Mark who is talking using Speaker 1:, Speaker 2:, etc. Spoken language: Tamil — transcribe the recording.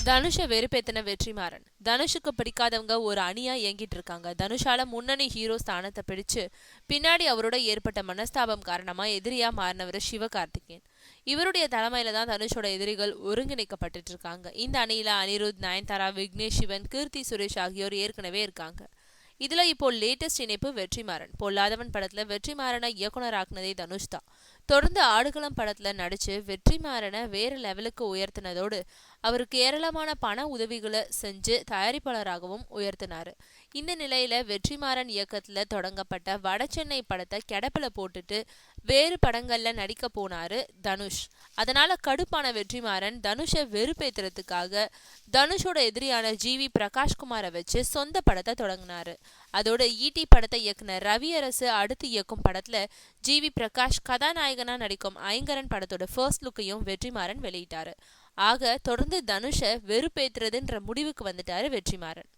Speaker 1: தனுஷை வெறுப்பேத்தின வெற்றிமாறன். தனுஷுக்கு பிடிக்காதவங்க ஒரு அணியா இயங்கிட்டு இருக்காங்க. தனுஷால முன்னணி ஹீரோ ஸ்தானத்தை பிடிச்சு பின்னாடி அவரோட ஏற்பட்ட மனஸ்தாபம் காரணமா எதிரியா மாறினவர் சிவகார்த்திகேயன். இவருடைய தலைமையில தான் தனுஷோட எதிரிகள் ஒருங்கிணைக்கப்பட்டு இருக்காங்க. இந்த அணியில அனிருத், நயன்தாரா, விக்னேஷ் சிவன், கீர்த்தி சுரேஷ் ஆகியோர் ஏற்கனவே இருக்காங்க. இதுல இப்போ லேட்டஸ்ட் இணைப்பு வெற்றிமாறன். பொல்லாதவன் படத்துல வெற்றிமாறனை இயக்குனராக்குனதே தனுஷ் தான். தொடர்ந்து ஆடுகளம் படத்துல நடிச்சு வெற்றிமாறனை வேற லெவலுக்கு உயர்த்தினதோடு அவருக்கு ஏராளமான பண உதவிகளை செஞ்சு தயாரிப்பாளராகவும் உயர்த்தினாரு. இந்த நிலையில வெற்றிமாறன் இயக்கத்துல தொடங்கப்பட்ட வடசென்னை படத்தை கிடப்பில போட்டுட்டு வேறு படங்கள்ல நடிக்க போனாரு தனுஷ். அதனால கடுப்பான வெற்றிமாறன் தனுஷை வெறுப்பேத்துறதுக்காக தனுஷோட எதிரியான ஜிவி பிரகாஷ்குமாரை வச்சு சொந்த படத்தை தொடங்கினாரு. அதோட ஈட்டி படத்தை இயக்குனர் ரவி அரசு அடுத்து இயக்கும் படத்துல ஜிவி பிரகாஷ் கதாநாயகனா நடிக்கும் ஐங்கரன் படத்தோட ஃபர்ஸ்ட் லுக்கையும் வெற்றிமாறன் வெளியிட்டாரு. ஆக தொடர்ந்து தனுஷை வெறுப்பேத்துறதுன்ற முடிவுக்கு வந்துட்டாரு வெற்றிமாறன்.